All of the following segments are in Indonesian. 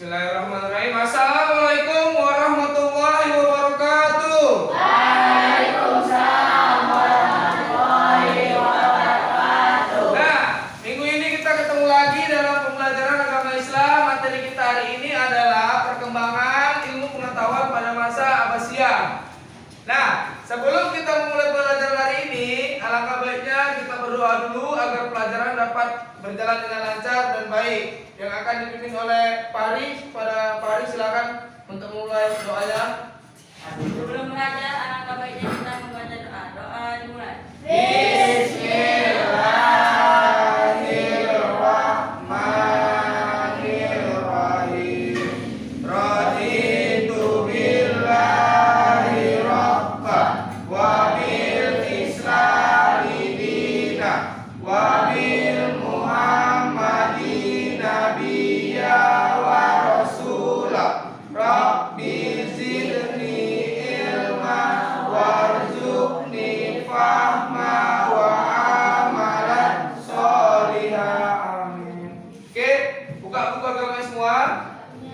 Bismillahirrahmanirrahim. Assalamualaikum warahmatullahi wabarakatuh. Waalaikumsalam warahmatullahi wabarakatuh. Nah, minggu ini kita ketemu lagi dalam pembelajaran agama Islam. Materi kita hari ini adalah perkembangan ilmu pengetahuan pada masa Abbasiyah. Nah, sebelum kita memulai pelajaran hari ini, alangkah baiknya kita berdoa dulu agar pelajaran dapat berjalan dengan lancar dan baik. Yang akan dipimpin oleh Pari. Pada Pari silakan untuk memulai doanya. Sebelum belajar, alangkah baiknya kita membaca doa. Doa dimulai. Bismillahirrahmanirrahim. Raditu billahi rabban wa bil islami dina wa bil muhammadin nabiyya wa rasulah. Rabbi zidni ilma warzuqni fahma wa amalan sholihah. Amin. Oke, buka-buka kalian semua.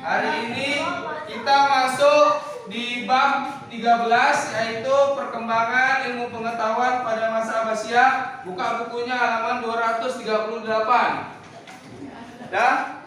Hari ini kita masuk di bab 13, yaitu perkembangan ilmu pengetahuan pada masa Abbasiyah. Buka bukunya halaman 238. Dah?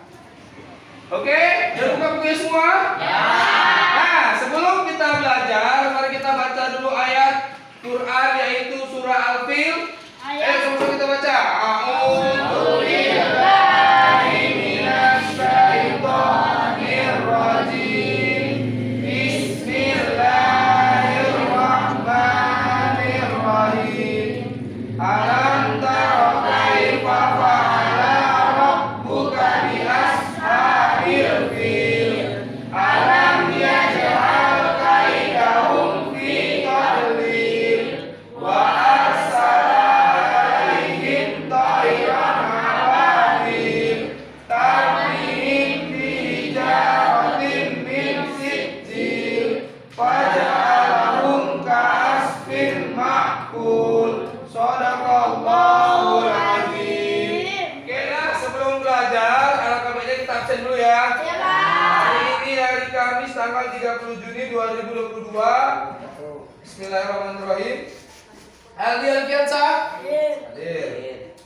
Oke, jangan buka bukunya semua. Nah, sebelum kita belajar, mari kita baca dulu ayat Quran, yaitu surah Al-Fil. Sama-sama kita baca. A'udzu billahi minasy syaithanir rajim. Bismillahirrahmanirrahim. Alam tara kaifa fa'ala rabbuka bi ashabil fil. Alam yaj'al kaidahum fi tadlil wa arsala alaihim tayran ababil tarmihim bi hijaratin min sijil faj'alahum ka'asfin ma'kul. Shadaqallahul azim. Oke, nah, sebelum belajar, alangkah baiknya kita absen dulu ya. Hari ini hari Kamis tanggal 30 Juni 2022. Bismillahirrahmanirrahim. Aldi Alfiansa? Hadir.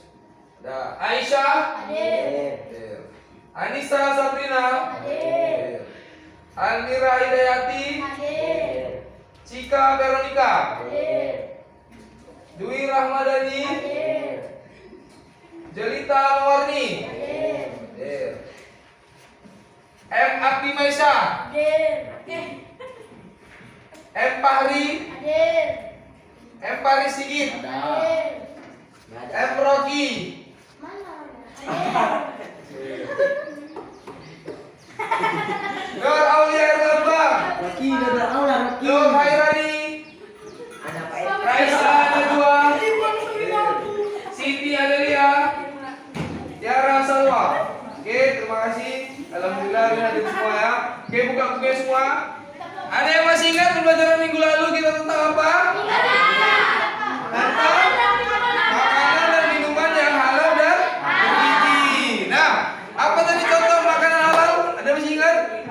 Ada Aisyah? Hadir. Anissa Sabrina? Hadir. Almira Hidayati? Cika Veronica? Dwi Rahmadani? Jelita Mawarni? Hadir. M. Abdi Maisa? M. Fahri? M. Fahri Sigit? M. Rocky? Nur Aulia Erlambang? Nur Hairani? Raisa Najwa? Siti Adelia? Tiara Salwa? Oke, terima kasih. Alhamdulillah ini hadir semua ya. Oke, buka bukunya semua. Ada yang masih ingat pembelajaran minggu lalu kita tentang apa? Tentang makanan dan minuman yang halal dan bergizi. Nah, apa tadi contoh makanan halal? Ada yang masih ingat?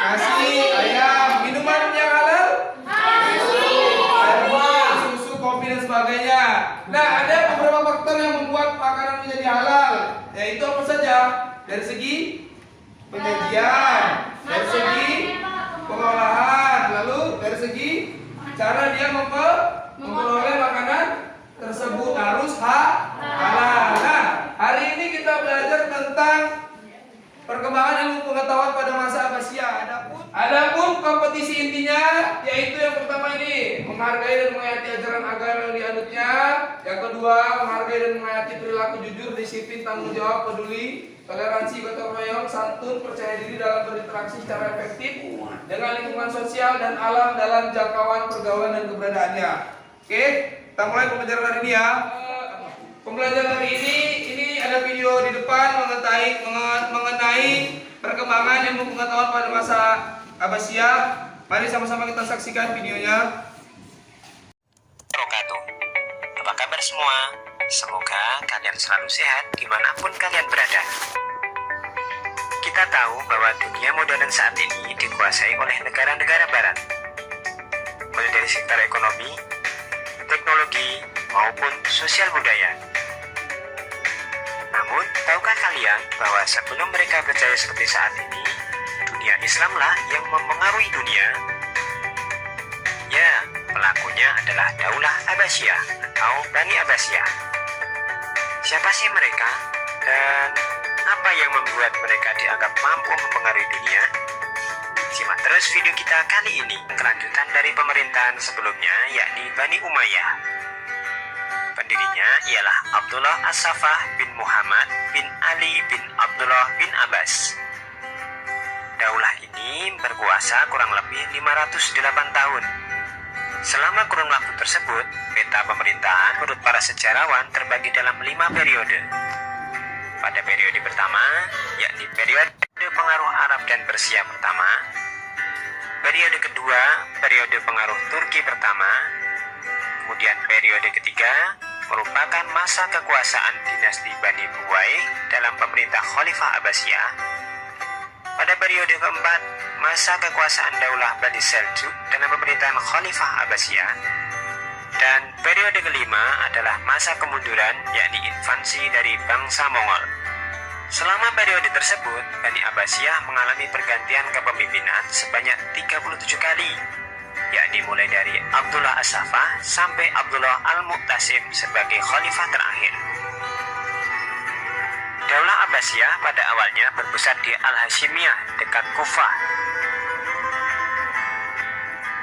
Nasi, ayam. Minuman yang halal? Air buah, susu, kopi dan sebagainya. Nah, ada beberapa faktor yang membuat makanan menjadi halal. Yaitu apa saja? Dari segi penyajian, dari segi pengolahan, lalu dari segi cara dia memperoleh makanan tersebut harus halal. Nah, hari ini kita belajar tentang perkembangan ilmu pengetahuan pada masa Abbasiyah. Adapun kompetisi intinya yaitu yang pertama ini menghargai dan menghayati ajaran agama yang dianutnya. Yang kedua, menghargai dan menghayati perilaku jujur, disiplin, tanggung jawab, peduli, toleransi, gotong royong, santun, percaya diri dalam berinteraksi secara efektif dengan lingkungan sosial dan alam dalam jangkauan pergaulan dan keberadaannya. Oke, kita mulai pembelajaran hari ini ya. Pembelajaran hari ini ada video di depan mengenai perkembangan ilmu pengetahuan pada masa Abbasiyah. Mari sama-sama kita saksikan videonya. Apa kabar semua? Semoga kalian selalu sehat dimanapun kalian berada. kita tahu bahwa dunia modern saat ini dikuasai oleh negara-negara barat, mulai dari sektor ekonomi, teknologi, maupun sosial budaya. Namun, tahukah kalian bahwa sebelum mereka berjaya seperti saat ini, dunia Islamlah yang mempengaruhi dunia? Ya, pelakunya adalah Daulah Abbasiyah atau Bani Abbasiyah. Siapa sih mereka? Dan apa yang membuat mereka dianggap mampu mempengaruhi dunia? Simak terus video kita kali ini, kelanjutan dari pemerintahan sebelumnya, yakni Bani Umayyah. Pendirinya ialah Abdullah As-Saffah bin Muhammad bin Ali bin Abdullah bin Abbas. Daulah ini berkuasa kurang lebih 508 tahun. Selama kurun waktu tersebut, peta pemerintahan menurut para sejarawan terbagi dalam 5 periode. Pada periode pertama, yakni periode pengaruh Arab dan Persia pertama, periode kedua, periode pengaruh Turki pertama, kemudian periode ketiga merupakan masa kekuasaan dinasti Bani Buwai dalam pemerintah Khalifah Abbasiyah. Pada periode keempat, masa kekuasaan Daulah Bani Seljuk dalam pemerintahan Khalifah Abbasiyah. Dan periode kelima adalah masa kemunduran, yakni invasi dari bangsa Mongol. Selama periode tersebut, Bani Abbasiyah mengalami pergantian kepemimpinan sebanyak 37 kali, yakni mulai dari Abdullah As-Saffah sampai Abdullah Al-Muqtasim sebagai khalifah terakhir. Daulah Abbasiyah pada awalnya berpusat di Al-Hashimiyah dekat Kufah.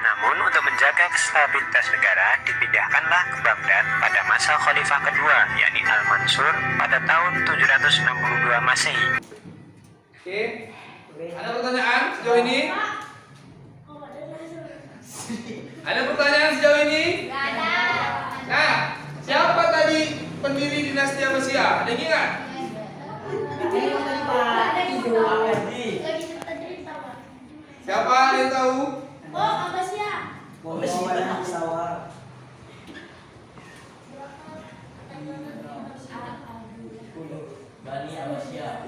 Namun untuk menjaga stabilitas negara dipindahkanlah ke Baghdad pada masa khalifah kedua, yakni Al-Mansur pada tahun 762 Masehi. Oke. Ada pertanyaan sejauh ini? Ada pertanyaan sejauh ini? Ada. Nah, siapa tadi pendiri dinasti Abbasiyah? Ada yang ingat? Siapa ada yang tahu? Oh, Abbasiyah. Bani Abbasiyah.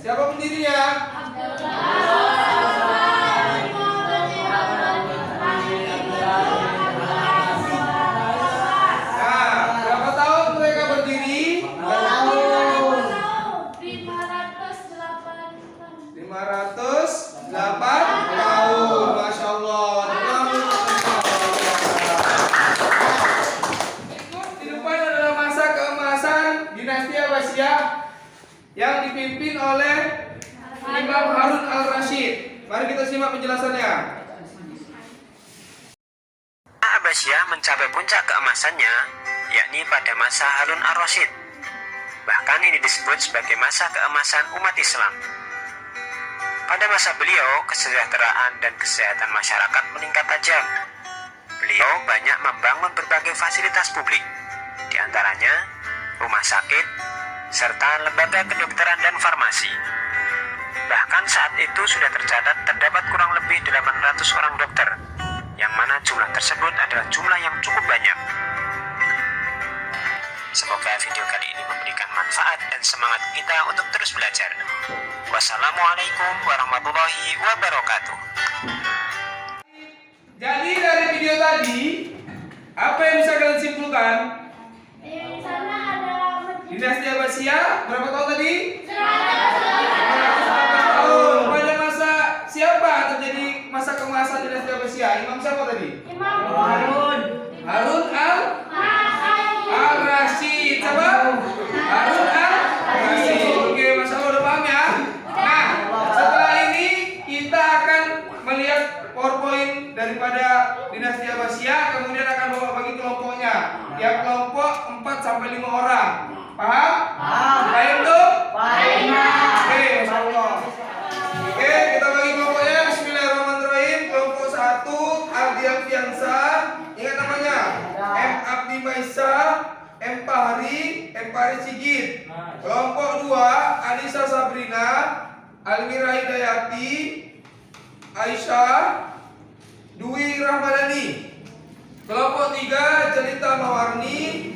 Siapa pendirinya? Nah, berapa tahun mereka berdiri? 508 tahun. Masya Allah. Di depan adalah masa keemasan dinasti Abbasiyah yang dipimpin oleh Imam Harun al-Rashid. Mari kita simak penjelasannya. Abbasiyah mencapai puncak keemasannya, yakni pada masa Harun al-Rashid. Bahkan ini disebut sebagai masa keemasan umat Islam. Pada masa beliau, kesejahteraan dan kesehatan masyarakat meningkat tajam. Beliau banyak membangun berbagai fasilitas publik, di antaranya rumah sakit, serta lembaga kedokteran dan farmasi. Bahkan saat itu sudah tercatat terdapat kurang lebih 800 orang dokter, yang mana jumlah tersebut adalah jumlah yang cukup banyak. Semoga video kali ini memberikan manfaat dan semangat kita untuk terus belajar. Wassalamualaikum warahmatullahi wabarakatuh. Jadi dari video tadi, apa yang bisa kalian simpulkan? Di sana ada Dinasti Abbasiyah berapa tahun tadi? 100 tahun. Pada masa siapa terjadi masa keemasan dinasti Abbasiyah? Imam siapa tadi? Imam Harun al-Rashid. Siapa? Harun al-Rashid. Oke, Masya Allah, udah paham ya? Nah, setelah ini kita akan melihat PowerPoint daripada dinasti Abbasiyah, kemudian akan bawa bagi kelompoknya. Tiap kelompok 4 sampai 5 orang. Paham? Paham tuh? Oke, Masya Allah. Oke, kita bagi kelompoknya. Bismillahirrahmanirrahim. Kelompok 1 Ardi Alfiansa. Ingat namanya? M. Abdi Maisa, M. Fahri Sigit. Kelompok 2 Anissa Sabrina, Almira Hidayati, Aisyah, Dwi Rahmadani. Kelompok 3 Jelita Mawarni,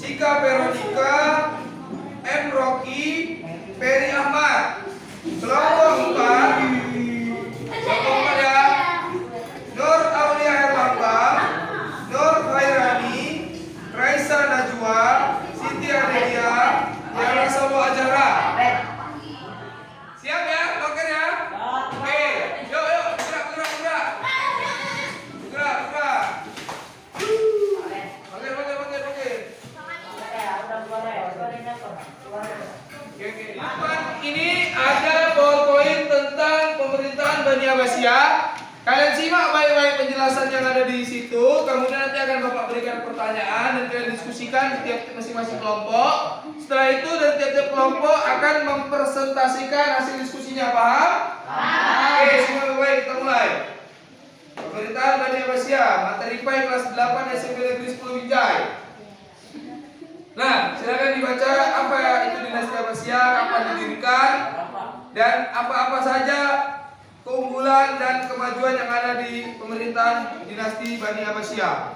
Cika Veronica, M. Rocky, Ferry Ahmad. Kelompok 4. Kelompok 4 ya. Nur Aulia Herlambang, Nur Khairani, Raisa Najwa, Siti Adelia, Yara Solo Ajara. Siap ya, loker ya? Oke, yuk, gerak. Gerak. Oke. Ini ada PowerPoint tentang pemerintahan Bani Abbasiyah. Kalian simak baik-baik penjelasan yang ada di situ. Kemudian nanti akan Bapak berikan pertanyaan dan kalian diskusikan di tiap masing-masing kelompok. Setelah itu dari tiap-tiap kelompok akan mempresentasikan hasil diskusinya. Paham? Oke, semua baik, kita mulai. Pemerintahan Bani Abbasiyah, materi PAI kelas 8 SMP Negeri 10 Binjai. Nah, silakan dibaca apa itu dinasti Abbasiyah, kapan didirikan, dan apa-apa saja keunggulan dan kemajuan yang ada di pemerintahan dinasti Bani Abbasiyah.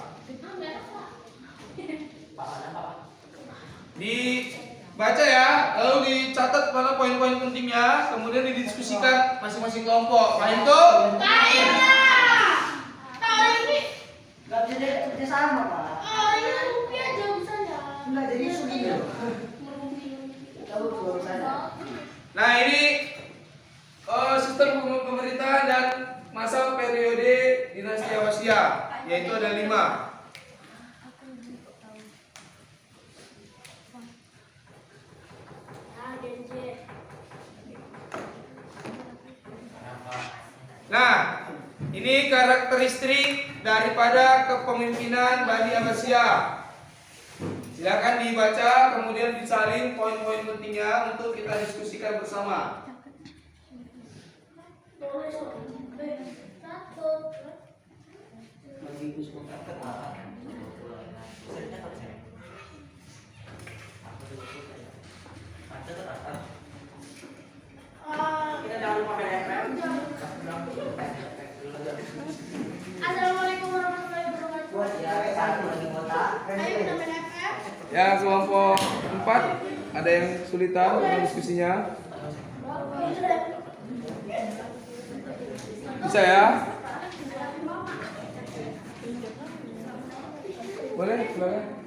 Dibaca ya, lalu dicatat pada poin-poin pentingnya, kemudian didiskusikan masing-masing kelompok. Paham itu? Gak bisa kerja sama, Pak. Enggak jadi sugih. Tahu sana. Nah, ini sistem pemerintahan dan masa periode dinasti Abbasiyah, yaitu ada 5. Nah, ini karakteristik daripada kepemimpinan Bani Abbasiyah. Silakan dibaca, kemudian disalin poin-poin pentingnya untuk kita diskusikan bersama. Kita jangan lupa BFF. Assalamualaikum warahmatullahi wabarakatuh. Buat ya, satu lagi kota. Ayo kita main FF. Ya, kelompok 4 ada yang kesulitan dalam diskusinya. Bisa ya? Boleh, silakan.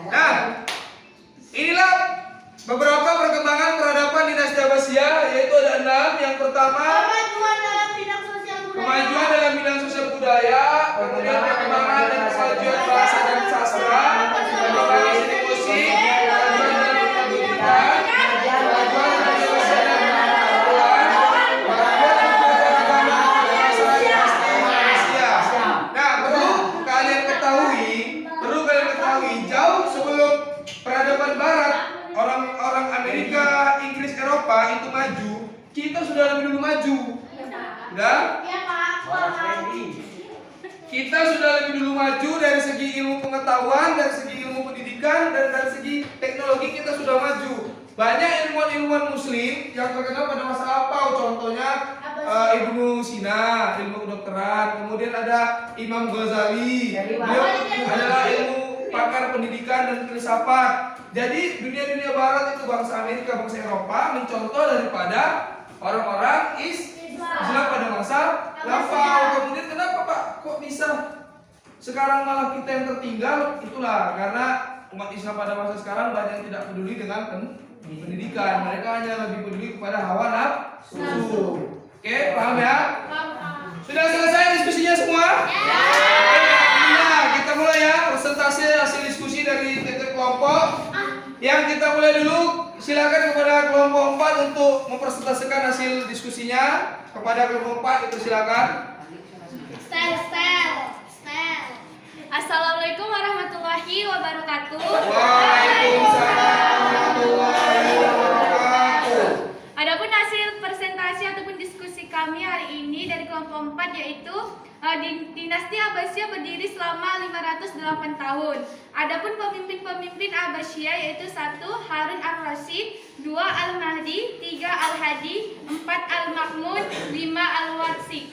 Nah, inilah beberapa perkembangan peradaban dinasti Abbasiyah, yaitu ada 6. Yang pertama, kemajuan dalam bidang sosial budaya, kemudian perkembangan dan kemajuan bahasa dan sastra, perkembangan seni musik, kemajuan dalam pendidikan, kemajuan dalam bahasa dan pengetahuan, kemajuan dalam agama dan masalah dinasti Abbasiyah. Nah, perlu kalian ketahui, jauh sebelum peradaban Barat, orang Amerika, Inggris, Eropa itu maju, kita sudah lebih dulu maju. Sudah? Kita sudah lebih dulu maju dari segi ilmu pengetahuan, dari segi ilmu pendidikan, dan dari segi teknologi kita sudah maju. Banyak ilmuwan-ilmuwan muslim yang terkenal pada masa lampau, contohnya Ibnu Sina, ilmu kedokteran, kemudian ada Imam Ghazali, beliau adalah ilmu pakar pendidikan dan filsafat. Jadi dunia barat itu bangsa Amerika, bangsa Eropa mencontoh daripada orang-orang Islam pada masa lampau. Kemudian kenapa Pak kok bisa sekarang malah kita yang tertinggal? Itulah karena umat Islam pada masa sekarang banyak yang tidak peduli dengan pendidikan. Mereka hanya lebih peduli kepada hawa nafsu. Oke, paham ya? Sudah selesai diskusinya semua? Ya, kita mulai ya presentasi hasil diskusi dari tiap kelompok. Yang kita mulai dulu, silakan kepada kelompok 4 untuk mempresentasikan hasil diskusinya. Kepada kelompok 4 itu silakan. Assalamualaikum warahmatullahi wabarakatuh. Waalaikumsalam warahmatullahi wabarakatuh. Adapun hasil presentasi ataupun diskusi kami hari ini dari kelompok kelompok 4 yaitu dinasti Abbasiyah berdiri selama 508 tahun. Adapun pemimpin-pemimpin Abbasiyah yaitu 1. Harun ar-Rasyid, 2. Al-Mahdi, 3. Al-Hadi, 4. Al-Ma'mun, 5. Al-Warsik.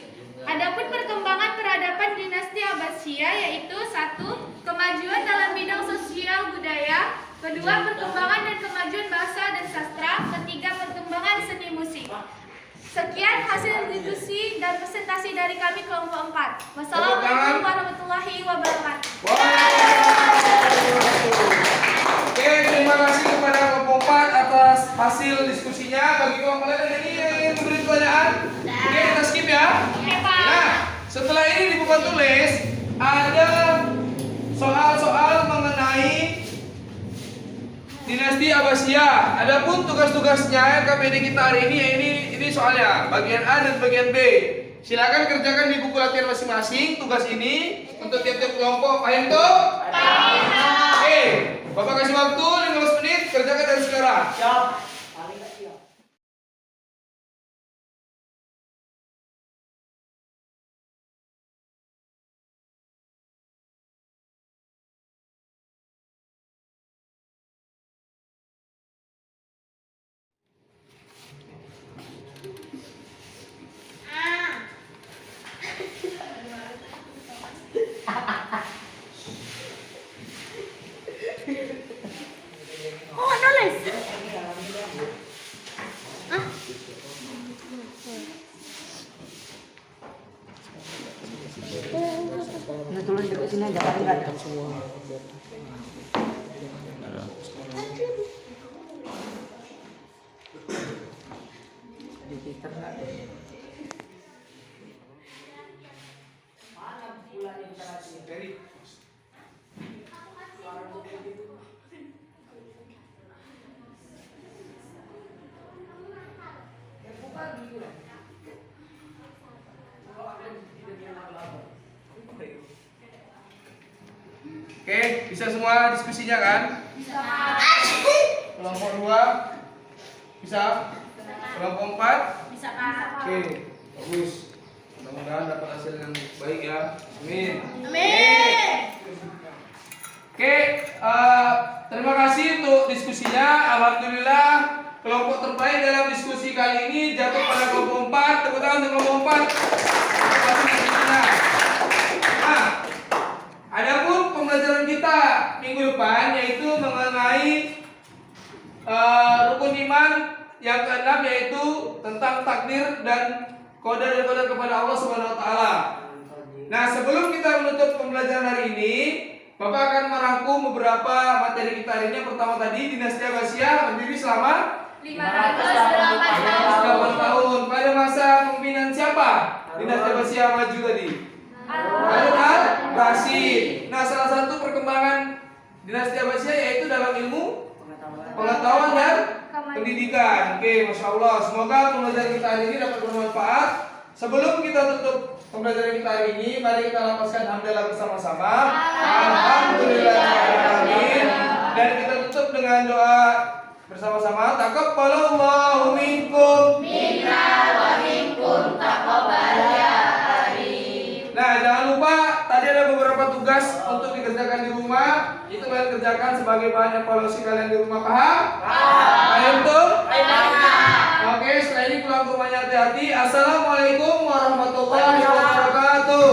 Adapun perkembangan peradaban dinasti Abbasiyah yaitu 1. Kemajuan dalam bidang sosial budaya, 2. Perkembangan dan kemajuan bahasa dan sastra, 3. Perkembangan seni musik. Sekian hasil diskusi dan presentasi dari kami kelompok 4. Wassalamualaikum warahmatullahi wabarakatuh. Oke, terima kasih kepada kelompok 4 atas hasil diskusinya. Bagi kelompok lain ada yang ingin memberi pertanyaan? Oke, kita skip ya. Nah, setelah ini di buku tulis ada soal-soal mengenai dinasti Abbasiyah. Adapun tugas-tugasnya KPD kita hari ini ini soalnya bagian A dan bagian B. Silakan kerjakan di buku latihan masing-masing tugas ini untuk tiap-tiap kelompok. Paham tuh? Paham. Oke, Bapak kasih waktu 15 menit, kerjakan dari sekarang. Siap. Paling nggak siap. Ini tulis dekat sini aja paling nggak ada. Di Twitter nggak ada. Oke, bisa semua diskusinya kan? Bisa. Kelompok 2 bisa? Kelompok 4? Bisa, Pak. Oke, bagus. Mudah-mudahan dapat hasil yang baik ya. Amin. Amin. Oke, terima kasih untuk diskusinya. Alhamdulillah kelompok terbaik dalam diskusi kali ini jatuh pada kelompok 4. Tepuk tangan untuk kelompok 4. Terima kasih diskusinya. Nah, adapun pembelajaran kita minggu depan yaitu mengenai rukun iman yang keenam yaitu tentang takdir dan qadar kepada Allah Subhanahu wa taala. Nah, sebelum kita menutup pembelajaran hari ini, Bapak akan merangkum beberapa materi kita hari ini. Yang pertama tadi dinasti Abbasiyah berdiri selama 508 tahun. Pada masa kepemimpinan siapa? Dinasti Abbasiyah maju tadi. Harun ar-Rasyid. Nah, salah satu perkembangan dinasti Abbasiyah yaitu dalam ilmu pengetahuan dan pendidikan. Oke, Masya Allah. Semoga pembelajaran kita hari ini dapat bermanfaat. Sebelum kita tutup pembelajaran kita hari ini, mari kita lapaskan hamdalah bersama-sama. Alhamdulillahirrahmanirrahim. Dan kita tutup dengan doa bersama-sama. Taqabbalallahu minkum. Minna wa minkum taqabbal ya karim. Nah, jangan lupa tadi ada beberapa tugas untuk dikerjakan di rumah. Itu kalian kerjakan sebagai bahan evaluasi kalian di rumah. Paham? Paham tuh? Oke, setelah ini pulang ke rumahnya hati-hati. Assalamualaikum warahmatullahi wabarakatuh.